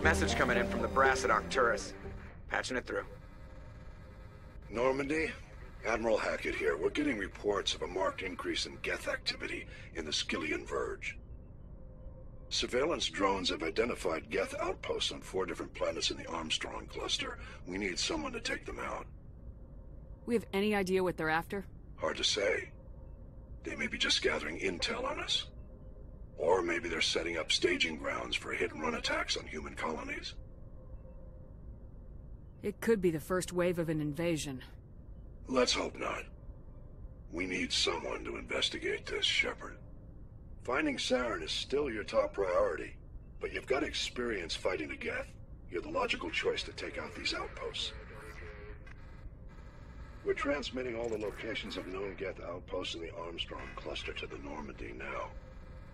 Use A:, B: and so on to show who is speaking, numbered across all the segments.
A: Message coming in from the brass at Arcturus. Patching it through.
B: Normandy? Admiral Hackett here. We're getting reports of a marked increase in Geth activity in the Skyllian Verge. Surveillance drones have identified Geth outposts on 4 different planets in the Armstrong cluster. We need someone to take them out.
C: We have any idea what they're after?
B: Hard to say. They may be just gathering intel on us. Or maybe they're setting up staging grounds for hit-and-run attacks on human colonies.
C: It could be the first wave of an invasion.
B: Let's hope not. We need someone to investigate this, Shepard. Finding Saren is still your top priority, but you've got experience fighting the Geth. You're the logical choice to take out these outposts. We're transmitting all the locations of known Geth outposts in the Armstrong cluster to the Normandy now.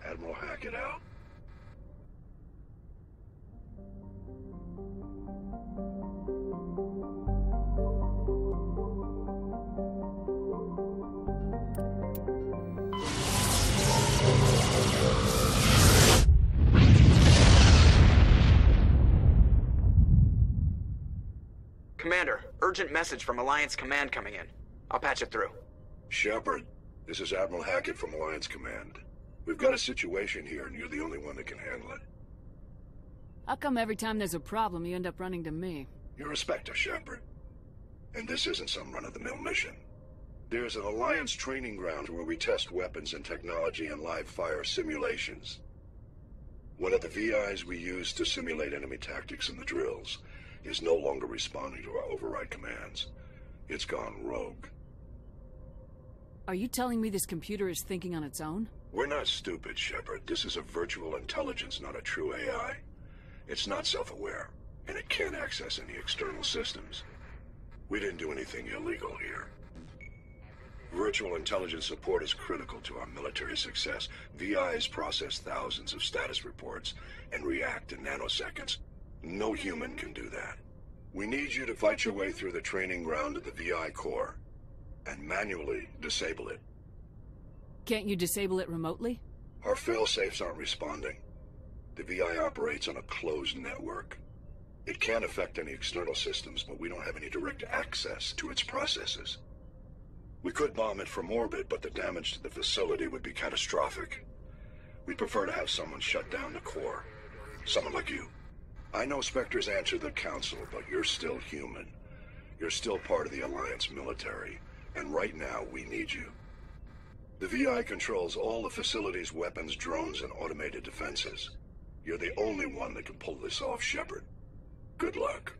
B: Admiral Hackett out.
A: Commander, urgent message from Alliance Command coming in. I'll patch it through.
B: Shepard, this is Admiral Hackett from Alliance Command. We've got a situation here, and you're the only one that can handle it.
C: How come every time there's a problem, you end up running to me?
B: You're a Spectre, Shepard. And this isn't some run-of-the-mill mission. There's an Alliance training ground where we test weapons and technology in live-fire simulations. One of the VIs we use to simulate enemy tactics in the drills is no longer responding to our override commands. It's gone rogue.
C: Are you telling me this computer is thinking on its own?
B: We're not stupid, Shepard. This is a virtual intelligence, not a true AI. It's not self-aware, and it can't access any external systems. We didn't do anything illegal here. Virtual intelligence support is critical to our military success. VIs process thousands of status reports and react in nanoseconds. No human can do that. We need you to fight your way through the training ground of the VI core and manually disable it.
C: Can't you disable it remotely?
B: Our fail-safes aren't responding. The VI operates on a closed network. It can affect any external systems, but we don't have any direct access to its processes. We could bomb it from orbit, but the damage to the facility would be catastrophic. We'd prefer to have someone shut down the core. Someone like you. I know Spectres answer the Council, but you're still human. You're still part of the Alliance military, and right now we need you. The VI controls all the facility's weapons, drones, and automated defenses. You're the only one that can pull this off, Shepard. Good luck.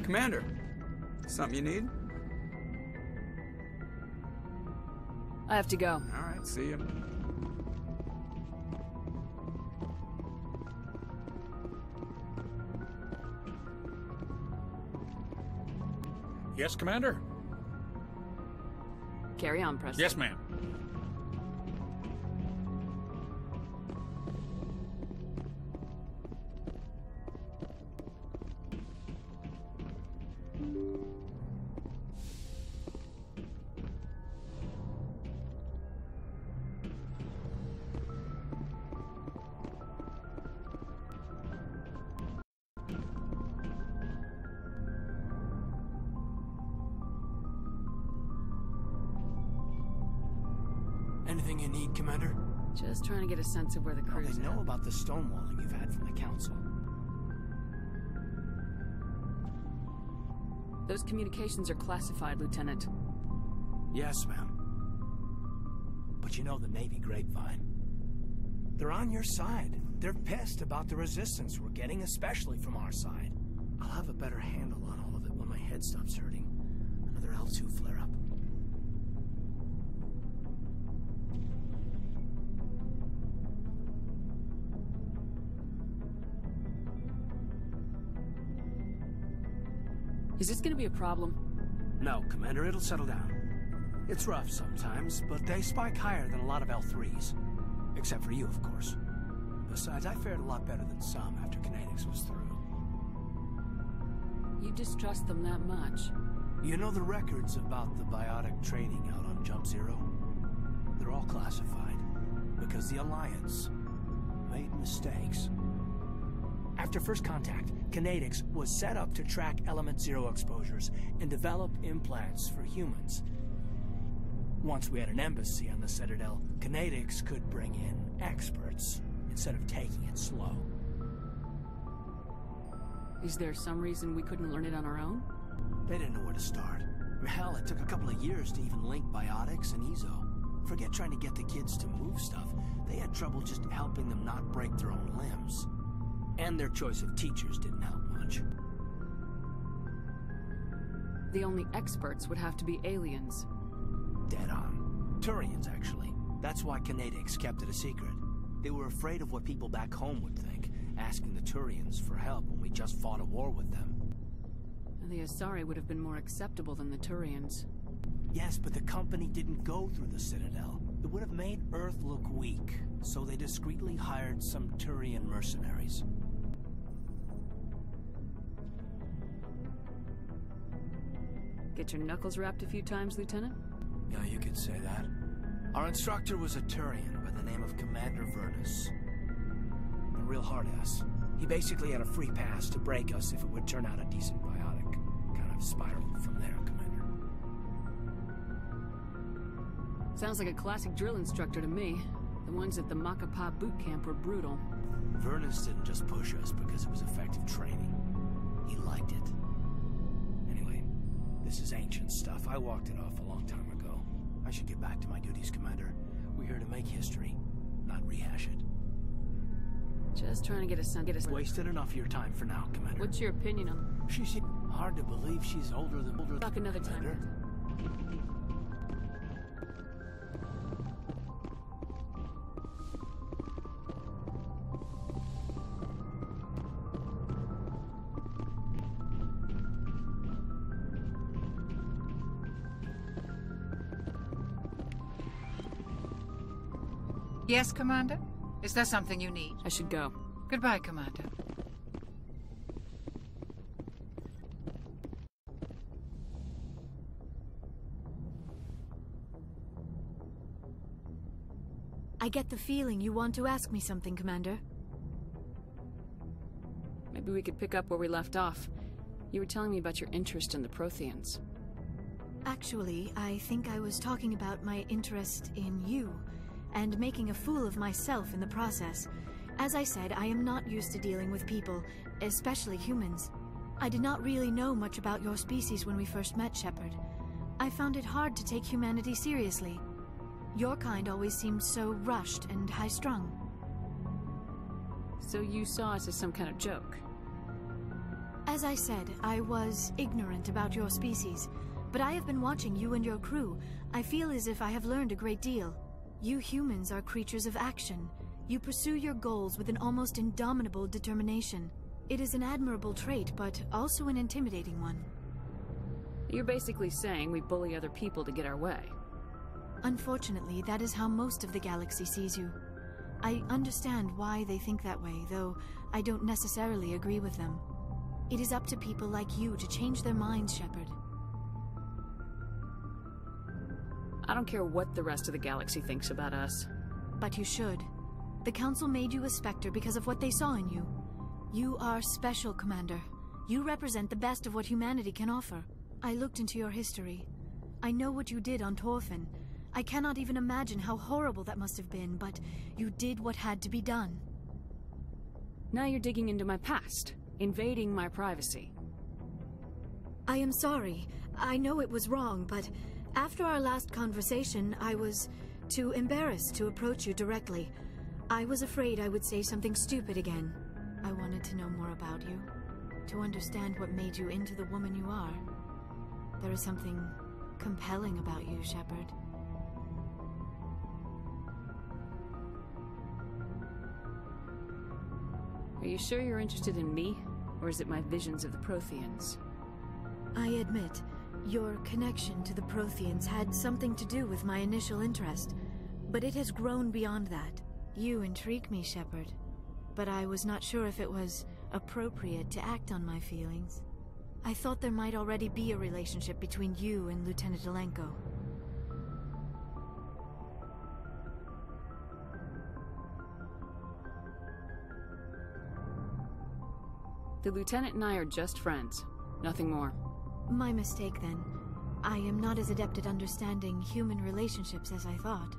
A: Commander, something you need?
C: I have to go.
A: All right, see you.
D: Yes, Commander?
C: Carry on, Preston.
D: Yes, ma'am.
E: Anything you need, Commander?
C: Just trying to get a sense of where the
E: Well,
C: crew's
E: they know
C: at.
E: about the stonewalling you've had from the Council.
C: Those communications are classified, Lieutenant.
E: Yes, ma'am. But you know the Navy grapevine. They're on your side. They're pissed about the resistance we're getting, especially from our side. I'll have a better handle on all of it when my head stops hurting. Another L2 flare-up.
C: Is this gonna be a problem?
E: No, Commander, it'll settle down. It's rough sometimes, but they spike higher than a lot of L3s. Except for you, of course. Besides, I fared a lot better than some after Kinetics was through.
C: You distrust them that much?
E: You know the records about the biotic trading out on Jump Zero? They're all classified, because the Alliance made mistakes. After first contact, Kinetics was set up to track Element Zero exposures and develop implants for humans. Once we had an embassy on the Citadel, Kinetics could bring in experts instead of taking it slow.
C: Is there some reason we couldn't learn it on our own?
E: They didn't know where to start. Hell, it took a couple of years to even link biotics and EZO. Forget trying to get the kids to move stuff. They had trouble just helping them not break their own limbs. And their choice of teachers didn't help much.
C: The only experts would have to be aliens.
E: Dead on. Turians, actually. That's why Kinetics kept it a secret. They were afraid of what people back home would think, asking the Turians for help when we just fought a war with them.
C: The Asari would have been more acceptable than the Turians.
E: Yes, but the company didn't go through the Citadel. It would have made Earth look weak, so they discreetly hired some Turian mercenaries.
C: Get your knuckles rapped a few times, Lieutenant?
E: Yeah, you could say that. Our instructor was a Turian by the name of Commander Vernus. A real hard-ass. He basically had a free pass to break us if it would turn out a decent biotic. Kind of spiraled from there, Commander.
C: Sounds like a classic drill instructor to me. The ones at the Macapa boot camp were brutal.
E: Vernus didn't just push us because it was effective training. He liked it. Anyway, this is ancient stuff. I walked it off a long time ago. I should get back to my duties, Commander. We're here to make history, not rehash it.
C: Just trying to get a sense.
E: Wasted enough of your time for now, Commander.
C: What's your opinion on?
E: She's hard to believe she's older than
C: Talk another
E: Commander.
C: time.
F: Yes, Commander? Is there something you need?
C: I should go.
F: Goodbye, Commander.
G: I get the feeling you want to ask me something, Commander.
C: Maybe we could pick up where we left off. You were telling me about your interest in the Protheans.
G: Actually, I think I was talking about my interest in you, and making a fool of myself in the process. As I said, I am not used to dealing with people, especially humans. I did not really know much about your species when we first met, Shepard. I found it hard to take humanity seriously. Your kind always seemed so rushed and high-strung.
C: So you saw us as some kind of joke?
G: As I said, I was ignorant about your species, but I have been watching you and your crew. I feel as if I have learned a great deal. You humans are creatures of action. You pursue your goals with an almost indomitable determination. It is an admirable trait, but also an intimidating one.
C: You're basically saying we bully other people to get our way.
G: Unfortunately, that is how most of the galaxy sees you. I understand why they think that way, though I don't necessarily agree with them. It is up to people like you to change their minds, Shepard.
C: I don't care what the rest of the galaxy thinks about us.
G: But you should. The Council made you a Spectre because of what they saw in you. You are special, Commander. You represent the best of what humanity can offer. I looked into your history. I know what you did on Torfin. I cannot even imagine how horrible that must have been, but you did what had to be done.
C: Now you're digging into my past, invading my privacy.
G: I am sorry. I know it was wrong, but after our last conversation, I was too embarrassed to approach you directly. I was afraid I would say something stupid again. I wanted to know more about you, to understand what made you into the woman you are. There is something compelling about you, Shepard.
C: Are you sure you're interested in me, or is it my visions of the Protheans?
G: I admit, your connection to the Protheans had something to do with my initial interest, but it has grown beyond that. You intrigue me, Shepard, but I was not sure if it was appropriate to act on my feelings. I thought there might already be a relationship between you and Lieutenant Alenko.
C: The Lieutenant and I are just friends. Nothing more.
G: My mistake, then. I am not as adept at understanding human relationships as I thought.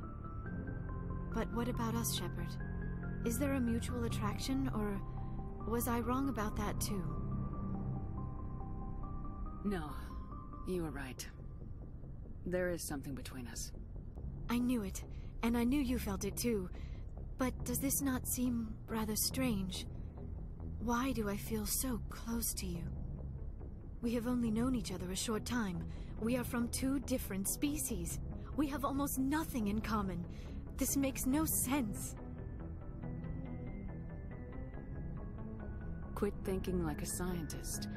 G: But what about us, Shepard? Is there a mutual attraction, or was I wrong about that too?
C: No, you were right. There is something between us.
G: I knew it, and I knew you felt it too. But does this not seem rather strange? Why do I feel so close to you? We have only known each other a short time. We are from two different species. We have almost nothing in common. This makes no sense.
C: Quit thinking like a scientist.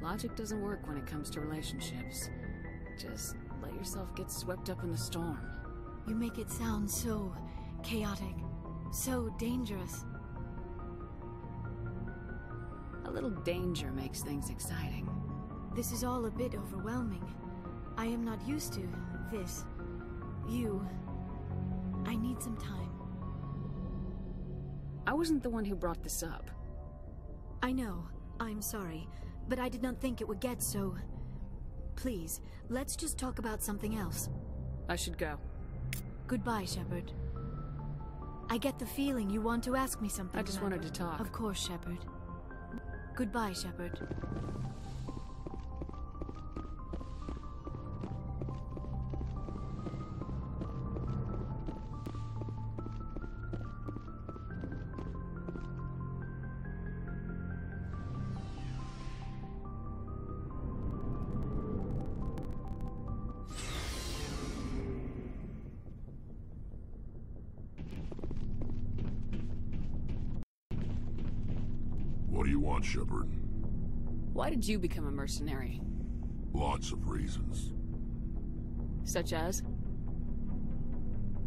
C: Logic doesn't work when it comes to relationships. Just let yourself get swept up in the storm.
G: You make it sound so chaotic, so dangerous.
C: A little danger makes things exciting.
G: This is all a bit overwhelming. I am not used to this. I need some time.
C: I wasn't the one who brought this up.
G: I know. I'm sorry. But I did not think it would get so... Please, let's just talk about something else.
C: I should go.
G: Goodbye, Shepard. I get the feeling you want to ask me something.
C: I just wanted to talk.
G: Of course, Shepard. Goodbye, Shepard.
B: What do you want, Shepard?
C: Why did you become a mercenary?
B: Lots of reasons.
C: Such as?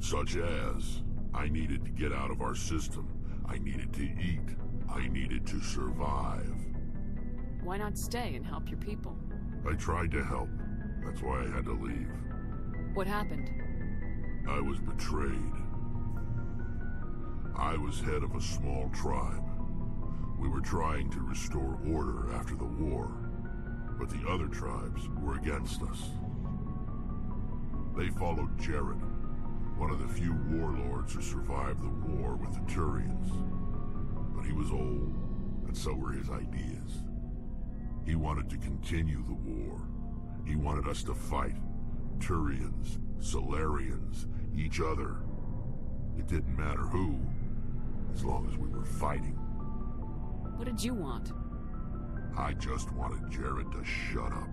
B: Such as...
H: I needed to get out of our system. I needed to eat. I needed to survive.
C: Why not stay and help your people?
H: I tried to help. That's why I had to leave.
C: What happened?
H: I was betrayed. I was head of a small tribe. We were trying to restore order after the war, but the other tribes were against us. They followed Jared, one of the few warlords who survived the war with the Turians. But he was old, and so were his ideas. He wanted to continue the war. He wanted us to fight. Turians, Solarians, each other. It didn't matter who, as long as we were fighting.
C: What did you want?
H: I just wanted Jared to shut up,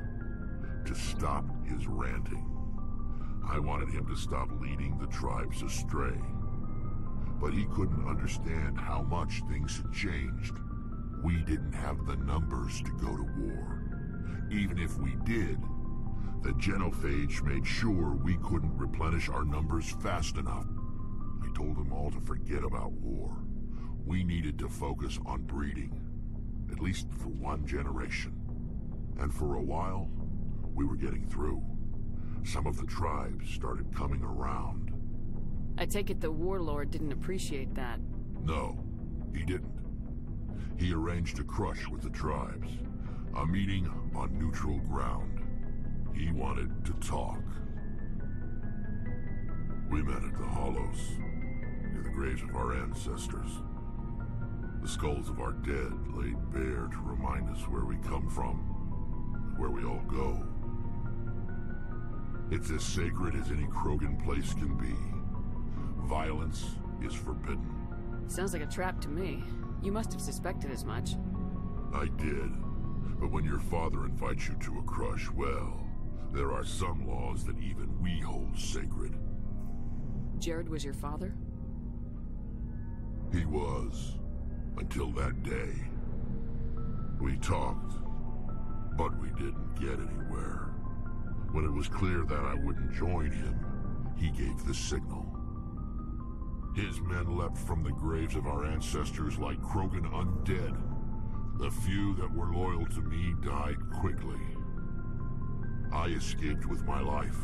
H: to stop his ranting. I wanted him to stop leading the tribes astray. But he couldn't understand how much things had changed. We didn't have the numbers to go to war. Even if we did, the genophage made sure we couldn't replenish our numbers fast enough. I told them all to forget about war. We needed to focus on breeding, at least for one generation. And for a while, we were getting through. Some of the tribes started coming around.
C: I take it the warlord didn't appreciate that.
H: No, he didn't. He arranged a crush with the tribes, a meeting on neutral ground. He wanted to talk. We met at the Hollows, near the graves of our ancestors. The skulls of our dead laid bare to remind us where we come from, and where we all go. It's as sacred as any Krogan place can be. Violence is forbidden.
C: Sounds like a trap to me. You must have suspected as much.
H: I did. But when your father invites you to a crush, well, there are some laws that even we hold sacred.
C: Jared was your father?
H: He was. Until that day. We talked, but we didn't get anywhere. When it was clear that I wouldn't join him, he gave the signal. His men leapt from the graves of our ancestors like Krogan undead. The few that were loyal to me died quickly. I escaped with my life,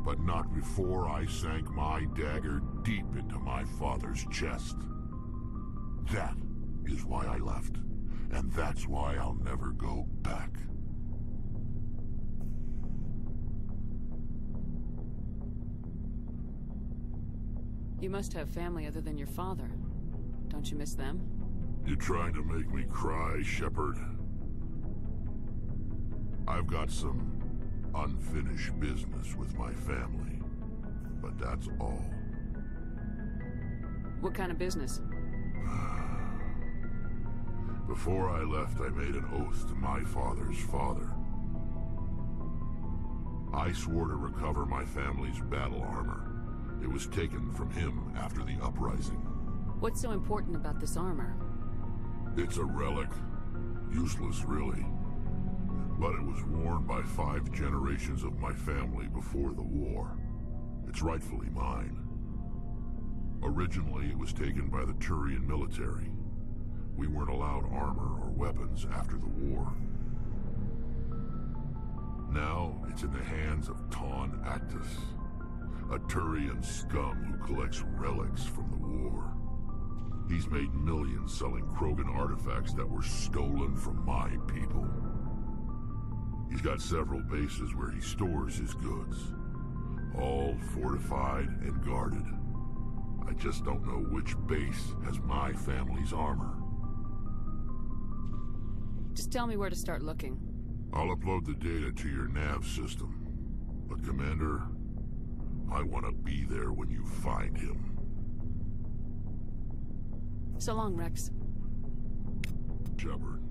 H: but not before I sank my dagger deep into my father's chest. That is why I left, and that's why I'll never go back.
C: You must have family other than your father. Don't you miss them?
H: You trying to make me cry, Shepard? I've got some unfinished business with my family, but that's all.
C: What kind of business?
H: Before I left, I made an oath to my father's father. I swore to recover my family's battle armor. It was taken from him after the uprising.
C: What's so important about this armor?
H: It's a relic. Useless, really. But it was worn by 5 generations of my family before the war. It's rightfully mine. Originally, it was taken by the Turian military. We weren't allowed armor or weapons after the war. Now, it's in the hands of Ton Actus, a Turian scum who collects relics from the war. He's made millions selling Krogan artifacts that were stolen from my people. He's got several bases where he stores his goods, all fortified and guarded. I just don't know which base has my family's armor.
C: Just tell me where to start looking.
H: I'll upload the data to your nav system. But Commander, I want to be there when you find him.
C: So long, Rex.
H: Shepard.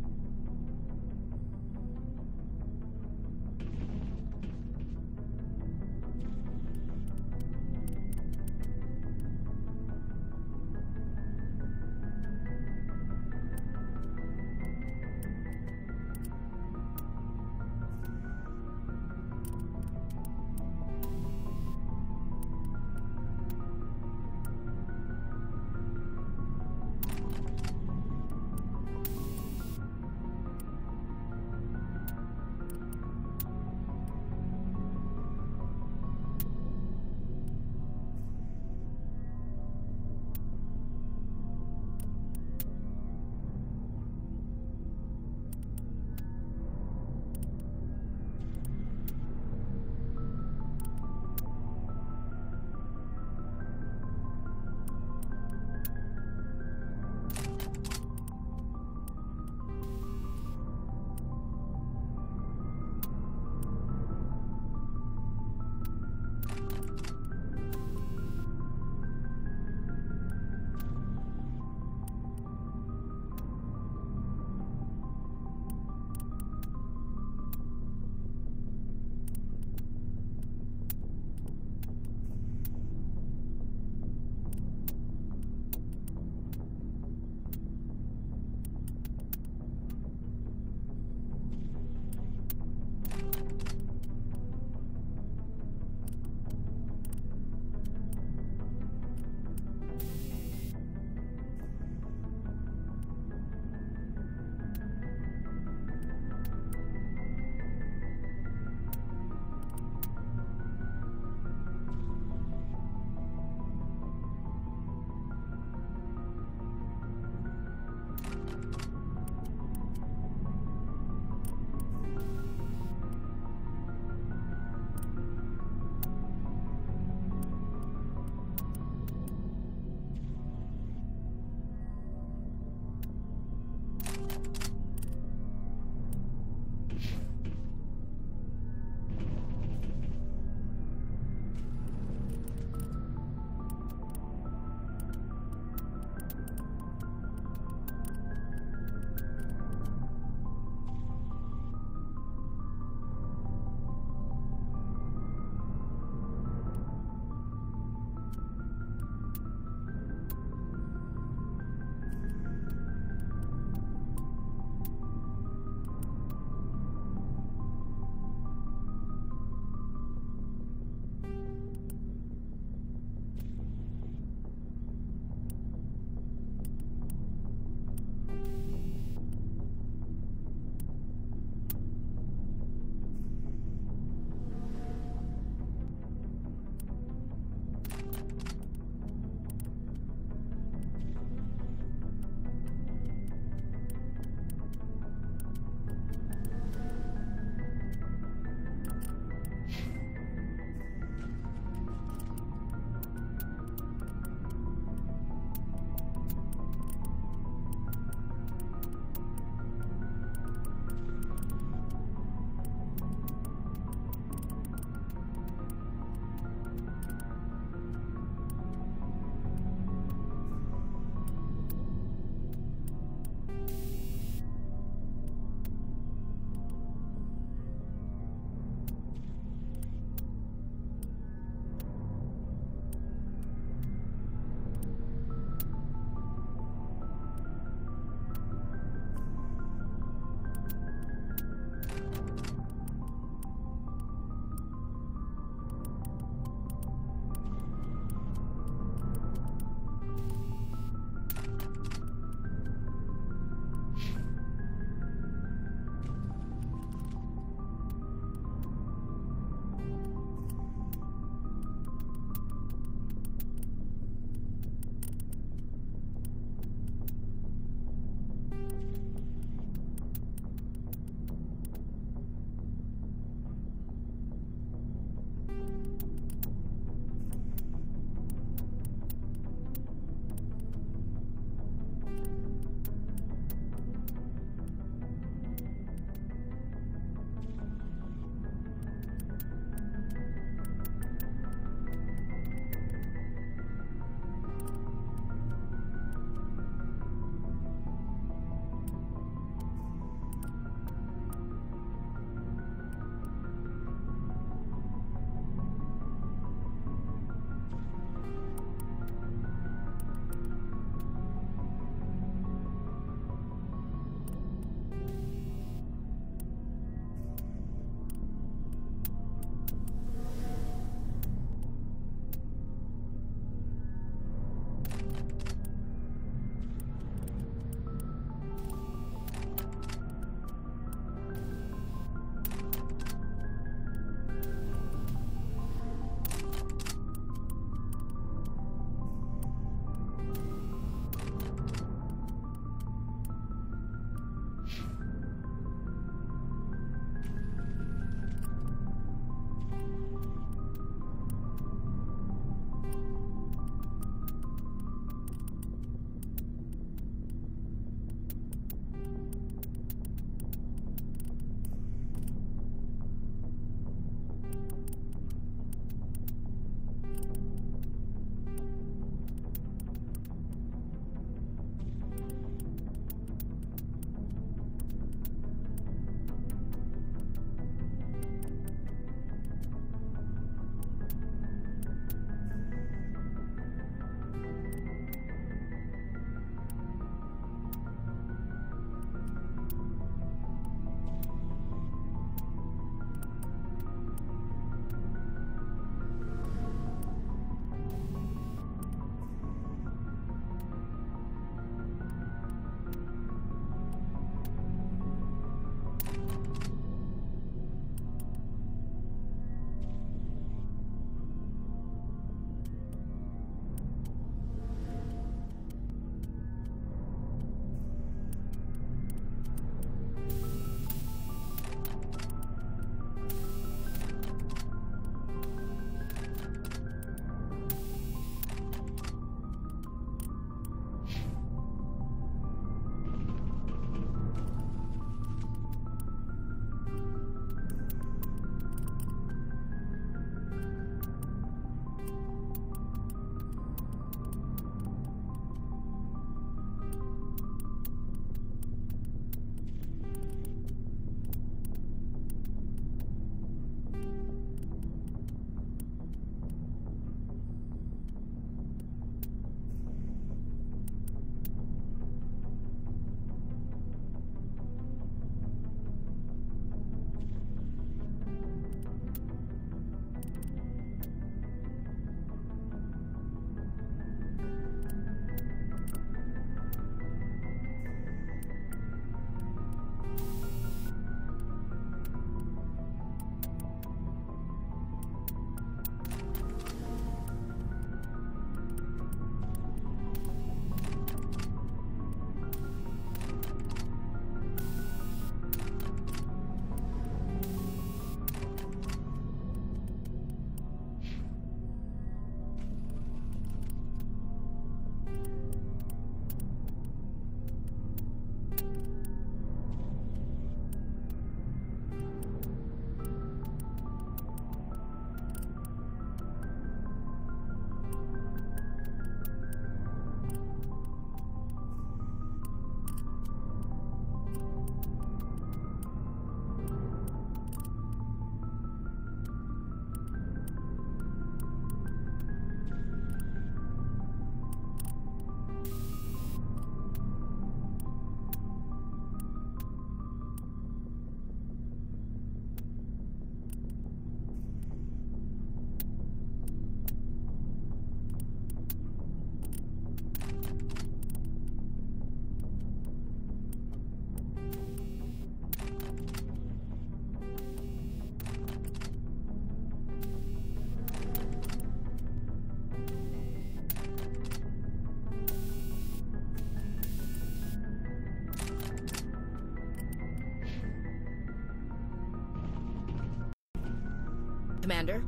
I: Commander?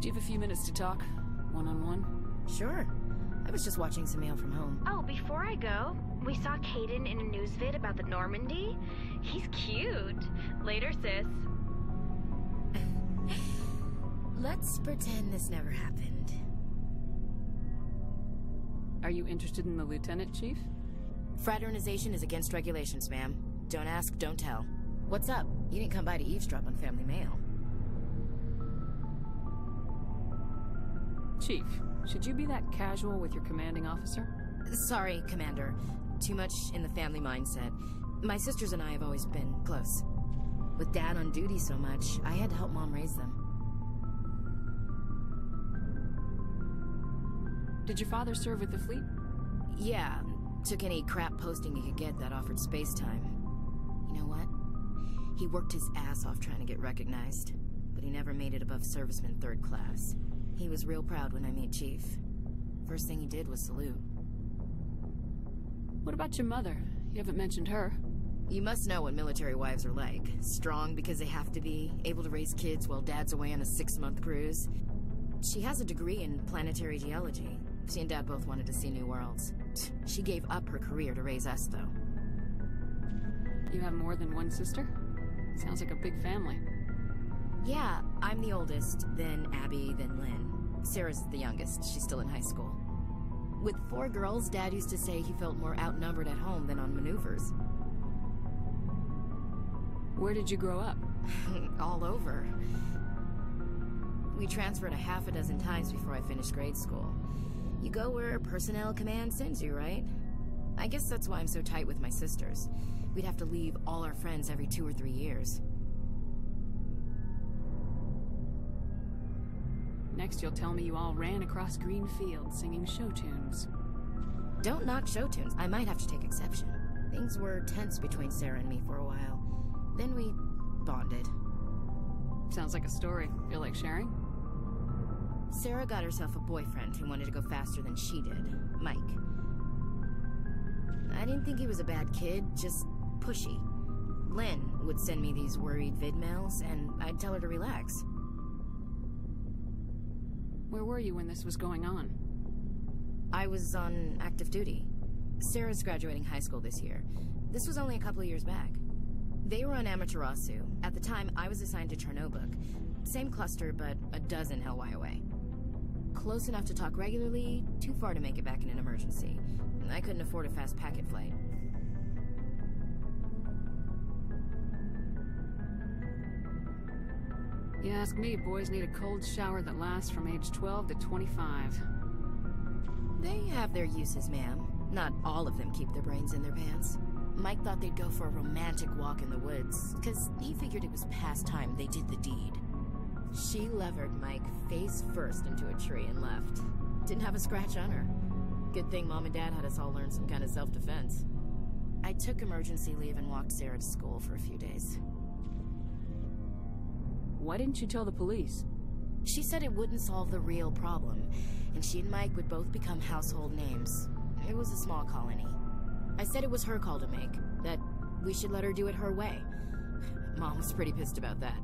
C: Do you have a few minutes to talk? One-on-one?
I: Sure. I was just watching some mail from home.
J: Oh, before I go, we saw Caden in a news vid about the Normandy. He's cute. Later, sis.
I: Let's pretend this never happened.
C: Are you interested in the Lieutenant, Chief?
I: Fraternization is against regulations, ma'am. Don't ask, don't tell. What's up? You didn't come by to eavesdrop on family mail.
C: Chief, should you be that casual with your commanding officer?
I: Sorry, Commander. Too much in the family mindset. My sisters and I have always been close. With Dad on duty so much, I had to help Mom raise them.
C: Did your father serve with the fleet?
I: Yeah, took any crap posting he could get that offered space time. You know what? He worked his ass off trying to get recognized, but he never made it above serviceman 3rd class. He was real proud when I met Chief. First thing he did was salute.
C: What about your mother? You haven't mentioned her.
I: You must know what military wives are like. Strong because they have to be, able to raise kids while Dad's away on a 6-month cruise. She has a degree in planetary geology. She and Dad both wanted to see new worlds. She gave up her career to raise us, though.
C: You have more than one sister? Sounds like a big family.
I: Yeah, I'm the oldest, then Abby, then Lynn. Sarah's the youngest. She's still in high school. With 4 girls, Dad used to say he felt more outnumbered at home than on maneuvers.
C: Where did you grow up?
I: All over. We transferred a half a dozen times before I finished grade school. You go where personnel command sends you, right? I guess that's why I'm so tight with my sisters. We'd have to leave all our friends every 2 or 3 years.
C: Next you'll tell me you all ran across green fields singing show tunes.
I: Don't knock show tunes. I might have to take exception. Things were tense between Sarah and me for a while. Then we bonded.
C: Sounds like a story. Feel like sharing?
I: Sarah got herself a boyfriend who wanted to go faster than she did, Mike. I didn't think he was a bad kid, just pushy. Lynn would send me these worried vidmails, and I'd tell her to relax.
C: Where were you when this was going on?
I: I was on active duty. Sarah's graduating high school this year. This was only a couple of years back. They were on Amaterasu. At the time, I was assigned to Chernobog. Same cluster, but a dozen LY away. Close enough to talk regularly, too far to make it back in an emergency. I couldn't afford a fast packet flight.
C: You ask me, boys need a cold shower that lasts from age 12 to 25.
I: They have their uses, ma'am. Not all of them keep their brains in their pants. Mike thought they'd go for a romantic walk in the woods, because he figured it was past time they did the deed. She levered Mike face first into a tree and left. Didn't have a scratch on her. Good thing Mom and Dad had us all learn some kind of self-defense. I took emergency leave and walked Sarah to school for a few days.
C: Why didn't you tell the police?
I: She said it wouldn't solve the real problem, and she and Mike would both become household names. It was a small colony. I said it was her call to make, that we should let her do it her way. Mom was pretty pissed about that.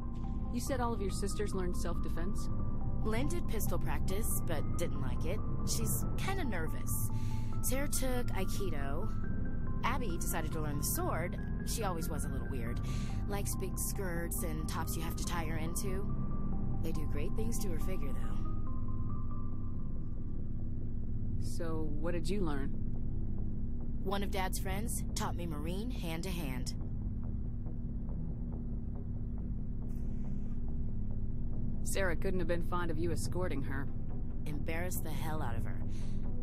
C: You said all of your sisters learned self-defense?
I: Lynn did pistol practice, but didn't like it. She's kind of nervous. Sarah took Aikido. Abby decided to learn the sword. She always was a little weird. Likes big skirts and tops you have to tie her into. They do great things to her figure, though.
C: So, what did you learn?
I: One of Dad's friends taught me Marine hand to hand.
C: Sarah couldn't have been fond of you escorting her.
I: Embarrassed the hell out of her.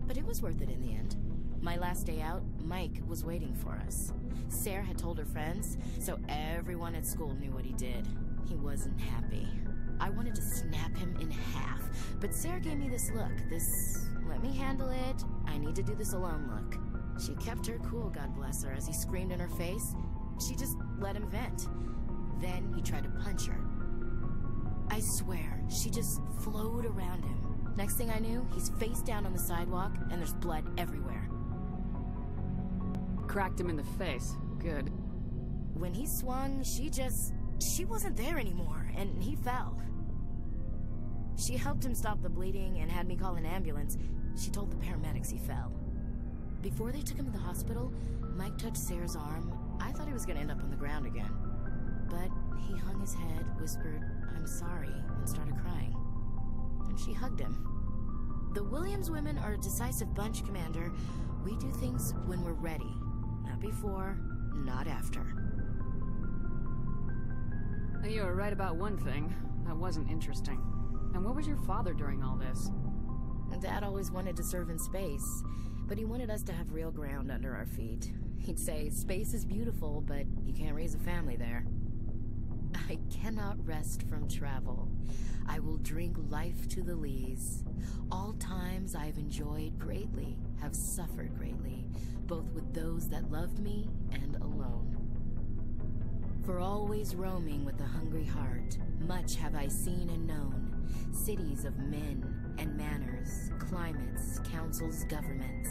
I: But it was worth it in the end. My last day out, Mike was waiting for us. Sarah had told her friends, so everyone at school knew what he did. He wasn't happy. I wanted to snap him in half, but Sarah gave me this look, this let me handle it, I need to do this alone look. She kept her cool, God bless her, as he screamed in her face. She just let him vent. Then he tried to punch her. I swear, she just flowed around him. Next thing I knew, he's face down on the sidewalk, and there's blood everywhere.
C: Cracked him in the face. Good.
I: When he swung, she just She wasn't there anymore, and he fell. She helped him stop the bleeding and had me call an ambulance. She told the paramedics he fell. Before they took him to the hospital, Mike touched Sarah's arm. I thought he was gonna end up on the ground again. But he hung his head, whispered, "I'm sorry," and started crying. And she hugged him. The Williams women are a decisive bunch, Commander. We do things when we're ready. Not before, not after.
C: You were right about one thing. That wasn't interesting. And what was your father during all this?
I: Dad always wanted to serve in space, but he wanted us to have real ground under our feet. He'd say, space is beautiful, but you can't raise a family there. I cannot rest from travel. I will drink life to the lees. All times I have enjoyed greatly, have suffered greatly, both with those that loved me and alone. For always roaming with a hungry heart, much have I seen and known, cities of men and manners, climates, councils, governments.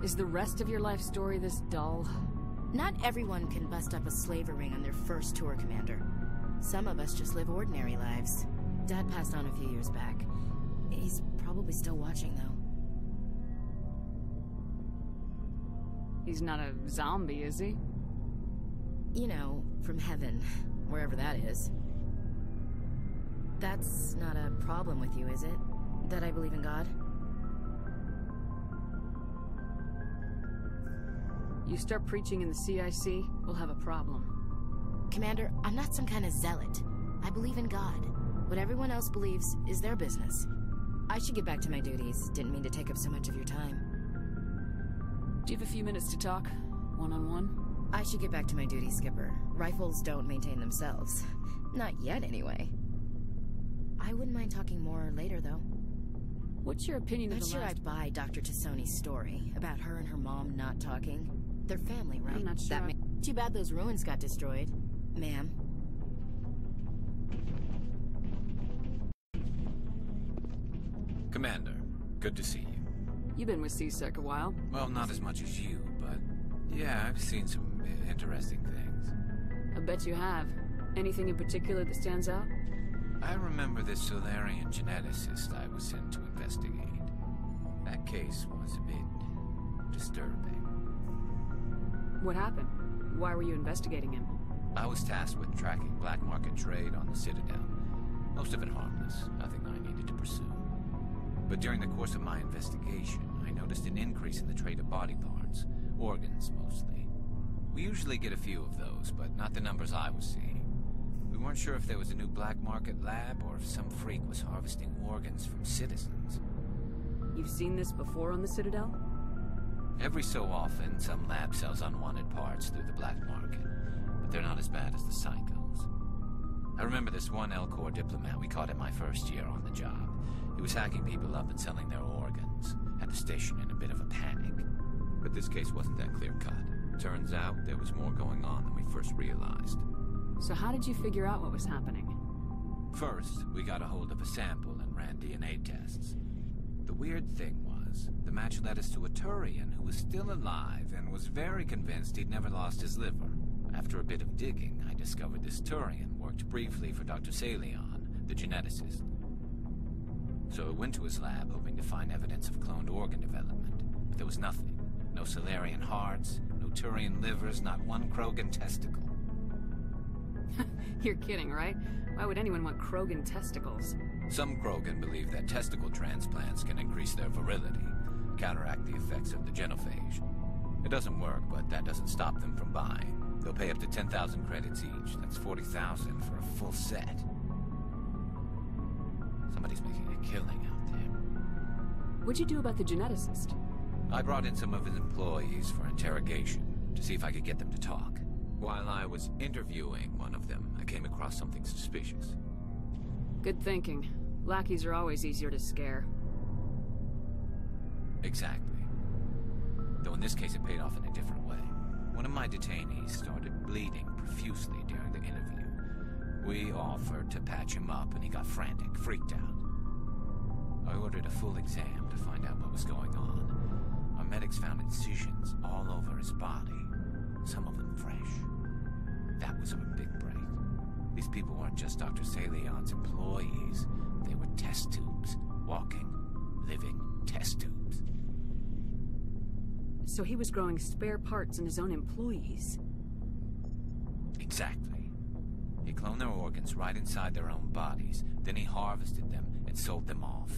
C: Is the rest of your life story this dull?
I: Not everyone can bust up a slaver ring on their first tour, Commander. Some of us just live ordinary lives. Dad passed on a few years back. He's probably still watching, though.
C: He's not a zombie, is he?
I: You know, from heaven, wherever that is. That's not a problem with you, is it? That I believe in God?
C: You start preaching in the CIC, we'll have a problem.
I: Commander, I'm not some kind of zealot. I believe in God. What everyone else believes is their business. I should get back to my duties. Didn't mean to take up so much of your time.
C: Do you have a few minutes to talk? One-on-one?
I: I should get back to my duties, Skipper. Rifles don't maintain themselves. Not yet, anyway. I wouldn't mind talking more later, though.
C: What's your opinion of the
I: Not sure I'd buy Dr. Tassoni's story about her and her mom not talking. They're family, right?
C: I'm not sure.
I: Too bad those ruins got destroyed, ma'am.
K: Commander, good to see you.
C: You've been with CSEC a while.
K: Well, not as much as you, but yeah, I've seen some interesting things.
C: I bet you have. Anything in particular that stands out?
K: I remember this Solarian geneticist I was sent to investigate. That case was a bit disturbing.
C: What happened? Why were you investigating him?
K: I was tasked with tracking black market trade on the Citadel. Most of it harmless, nothing I needed to pursue. But during the course of my investigation, I noticed an increase in the trade of body parts, organs mostly. We usually get a few of those, but not the numbers I was seeing. We weren't sure if there was a new black market lab or if some freak was harvesting organs from citizens.
C: You've seen this before on the Citadel?
K: Every so often, some lab sells unwanted parts through the black market, but they're not as bad as the psychos. I remember this one L-Corps diplomat we caught in my first year on the job. He was hacking people up and selling their organs. Had the station in a bit of a panic. But this case wasn't that clear-cut. Turns out there was more going on than we first realized.
C: So how did you figure out what was happening?
K: First, we got a hold of a sample and ran DNA tests. The weird thing was, the match led us to a Turian who was still alive and was very convinced he'd never lost his liver. After a bit of digging, I discovered this Turian worked briefly for Dr. Salion, the geneticist. So I went to his lab hoping to find evidence of cloned organ development, but there was nothing. No Solarian hearts, no Turian livers, not one Krogan testicle.
C: You're kidding, right? Why would anyone want Krogan testicles?
K: Some Krogan believe that testicle transplants can increase their virility, counteract the effects of the genophage. It doesn't work, but that doesn't stop them from buying. They'll pay up to 10,000 credits each. That's 40,000 for a full set. Somebody's making a killing out there.
C: What'd you do about the geneticist?
K: I brought in some of his employees for interrogation to see if I could get them to talk. While I was interviewing one of them, I came across something suspicious.
C: Good thinking. Lackeys are always easier to scare.
K: Exactly. Though in this case it paid off in a different way. One of my detainees started bleeding profusely during the interview. We offered to patch him up and he got frantic, freaked out. I ordered a full exam to find out what was going on. Our medics found incisions all over his body, some of them fresh. That was our big break. These people weren't just Dr. Salion's employees. They were test tubes. Walking, living test tubes.
C: So he was growing spare parts in his own employees?
K: Exactly. He cloned their organs right inside their own bodies. Then he harvested them and sold them off.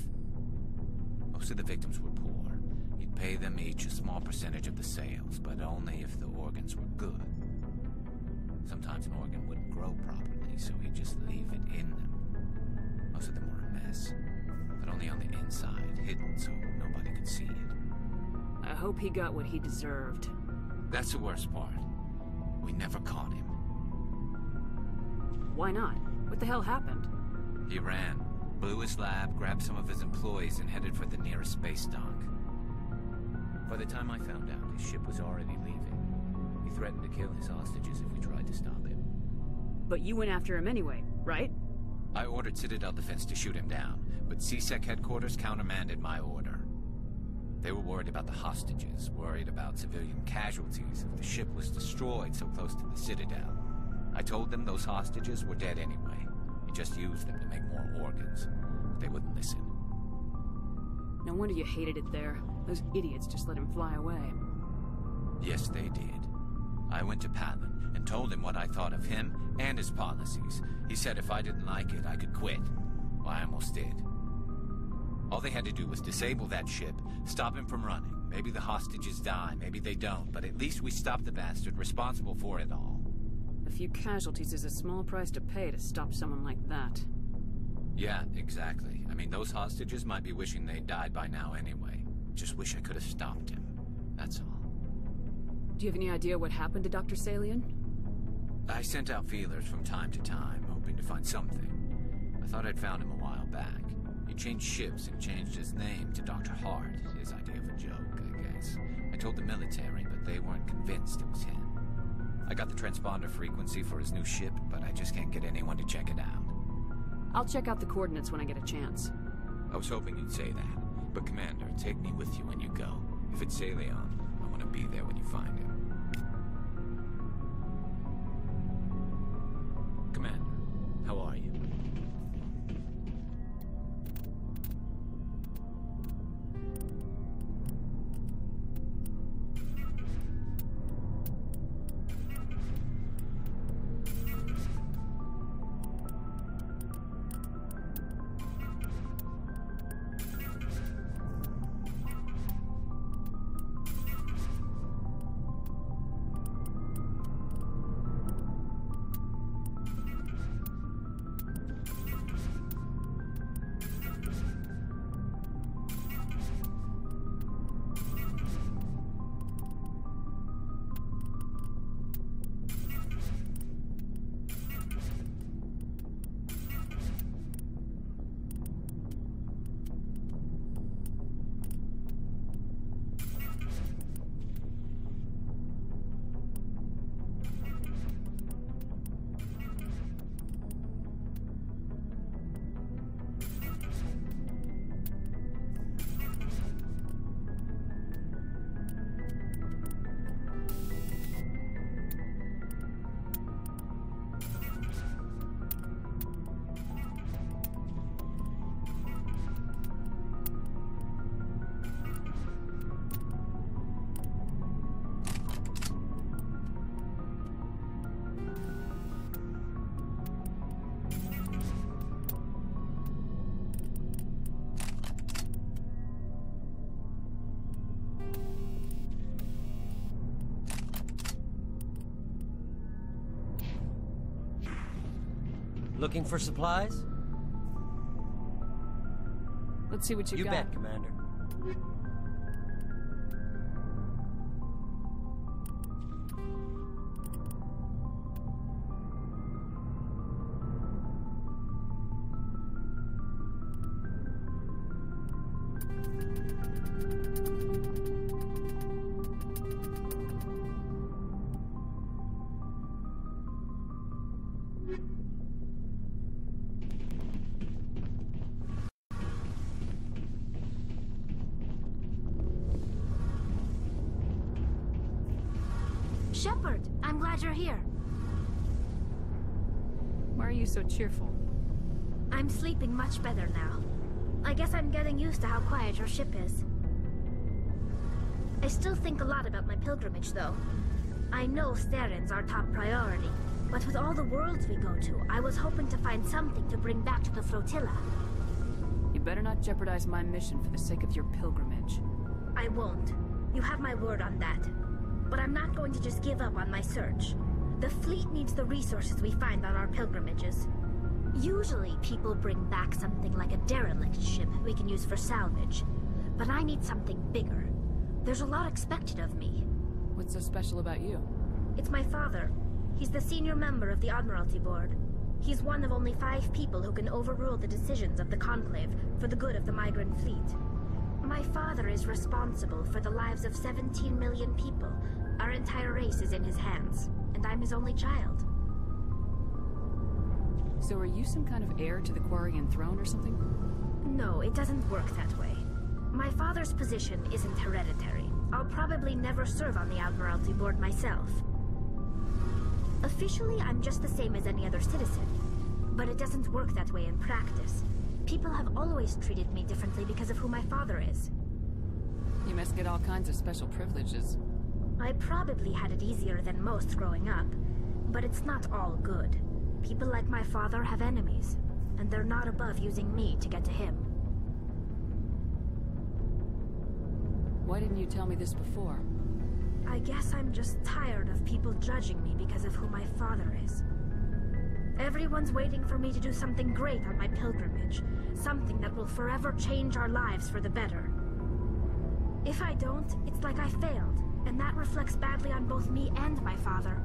K: Most of the victims were poor. He'd pay them each a small percentage of the sales, but only if the organs were good. Sometimes an organ wouldn't grow properly, so he'd just leave it in them. Most of them were a mess, but only on the inside, hidden so nobody could see it.
C: I hope he got what he deserved.
K: That's the worst part. We never caught him.
C: Why not? What the hell happened?
K: He ran, blew his lab, grabbed some of his employees, and headed for the nearest space dock. By the time I found out, his ship was already leaving. He threatened to kill his hostages if we tried to stop him.
C: But you went after him anyway, right?
K: I ordered Citadel Defense to shoot him down, but CSEC headquarters countermanded my order. They were worried about the hostages, worried about civilian casualties if the ship was destroyed so close to the Citadel. I told them those hostages were dead anyway. He just used them to make more organs. But they wouldn't listen.
C: No wonder you hated it there. Those idiots just let him fly away.
K: Yes, they did. I went to Palin and told him what I thought of him and his policies. He said if I didn't like it, I could quit. Well, I almost did. All they had to do was disable that ship, stop him from running. Maybe the hostages die, maybe they don't, but at least we stopped the bastard responsible for it all.
C: A few casualties is a small price to pay to stop someone like that.
K: Yeah, exactly. I mean, those hostages might be wishing they'd died by now anyway. Just wish I could have stopped him. That's all.
C: Do you have any idea what happened to Dr. Salion?
K: I sent out feelers from time to time, hoping to find something. I thought I'd found him a while back. He changed ships and changed his name to Dr. Hart, his idea of a joke, I guess. I told the military, but they weren't convinced it was him. I got the transponder frequency for his new ship, but I just can't get anyone to check it out.
C: I'll check out the coordinates when I get a chance.
K: I was hoping you'd say that. But Commander, take me with you when you go. If it's Salion, I want to be there when you find him. Commander, how are you?
L: Looking for supplies?
C: Let's see what you got.
L: You bet, Commander.
G: Shepard, I'm glad you're here.
C: Why are you so cheerful?
G: I'm sleeping much better now. I guess I'm getting used to how quiet your ship is. I still think a lot about my pilgrimage, though. I know Saren's our top priority, but with all the worlds we go to, I was hoping to find something to bring back to the flotilla.
C: You better not jeopardize my mission for the sake of your pilgrimage.
G: I won't. You have my word on that. But I'm not going to just give up on my search. The fleet needs the resources we find on our pilgrimages. Usually, people bring back something like a derelict ship we can use for salvage. But I need something bigger. There's a lot expected of me.
C: What's so special about you?
G: It's my father. He's the senior member of the Admiralty Board. He's one of only 5 people who can overrule the decisions of the Conclave for the good of the migrant fleet. My father is responsible for the lives of 17 million people. Our entire race is in his hands, and I'm his only child.
C: So are you some kind of heir to the Quarian throne or something?
G: No, it doesn't work that way. My father's position isn't hereditary. I'll probably never serve on the Admiralty Board myself. Officially, I'm just the same as any other citizen. But it doesn't work that way in practice. People have always treated me differently because of who my father is.
C: You must get all kinds of special privileges.
G: I probably had it easier than most growing up, but it's not all good. People like my father have enemies, and they're not above using me to get to him.
C: Why didn't you tell me this before?
G: I guess I'm just tired of people judging me because of who my father is. Everyone's waiting for me to do something great on my pilgrimage, something that will forever change our lives for the better. If I don't, it's like I failed, and that reflects badly on both me and my father.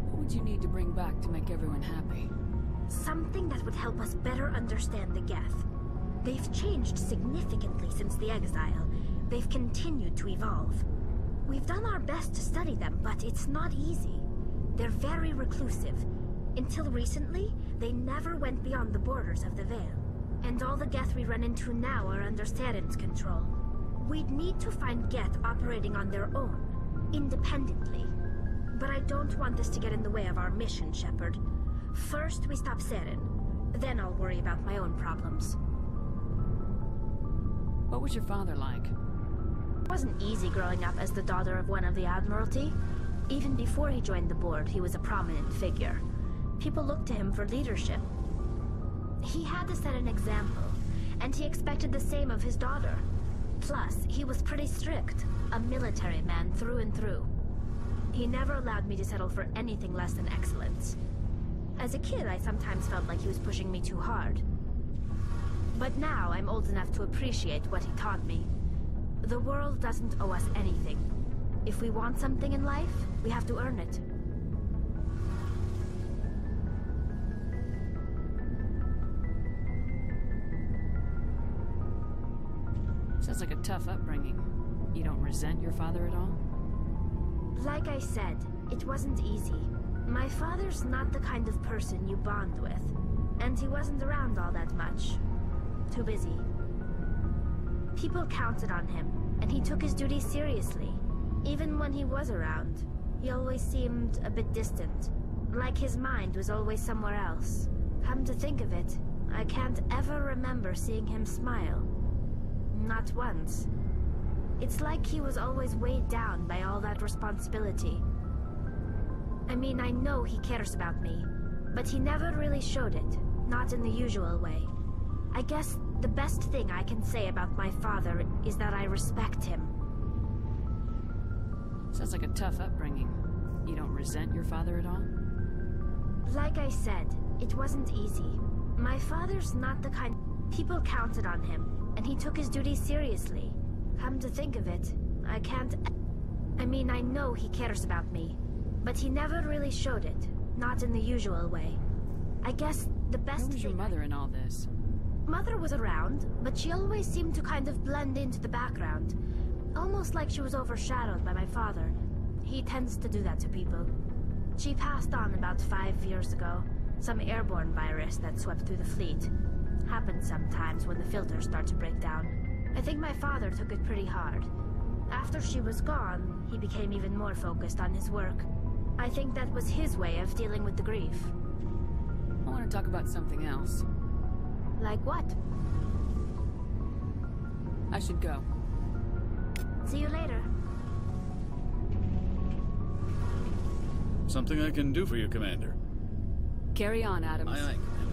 C: What would you need to bring back to make everyone happy?
G: Something that would help us better understand the Geth. They've changed significantly since the exile. They've continued to evolve. We've done our best to study them, but it's not easy. They're very reclusive. Until recently, they never went beyond the borders of the Veil. And all the Geth we run into now are under Saren's control. We'd need to find Geth operating on their own, independently. But I don't want this to get in the way of our mission, Shepard. First, we stop Saren. Then I'll worry about my own problems.
C: What was your father like?
G: It wasn't easy growing up as the daughter of one of the Admiralty. Even before he joined the board, he was a prominent figure. People looked to him for leadership. He had to set an example, and he expected the same of his daughter. Plus, he was pretty strict, a military man through and through. He never allowed me to settle for anything less than excellence. As a kid, I sometimes felt like he was pushing me too hard. But now I'm old enough to appreciate what he taught me. The world doesn't owe us anything. If we want something in life, we have to earn it.
C: Sounds like a tough upbringing. You don't resent your father at all?
G: Like I said, it wasn't easy. My father's not the kind of person you bond with, and he wasn't around all that much. Too busy. People counted on him, and he took his duties seriously. Even when he was around, he always seemed a bit distant, like his mind was always somewhere else. Come to think of it, I can't ever remember seeing him smile. Not once. It's like he was always weighed down by all that responsibility. I mean, I know he cares about me, but he never really showed it, not in the usual way. I guess the best thing I can say about my father is that I respect him.
C: Sounds like a tough upbringing. You don't resent your father at all?
G: Like I said, it wasn't easy. My father's not the kind... People counted on him, and he took his duties seriously. Come to think of it, I can't... I mean, I know he cares about me, but he never really showed it, not in the usual way. I guess the best
C: Where was your mother in all this?
G: Mother was around, but she always seemed to kind of blend into the background. Almost like she was overshadowed by my father. He tends to do that to people. She passed on about 5 years ago. Some airborne virus that swept through the fleet. Happens sometimes when the filters start to break down. I think my father took it pretty hard.
J: After she was gone, he became even more focused on his work. I think that was his way of dealing with the grief.
C: I want to talk about something else.
J: Like what?
C: I should go.
J: See you later.
D: Something I can do for you, Commander.
C: Carry on, Adams.
D: Aye, aye, Commander.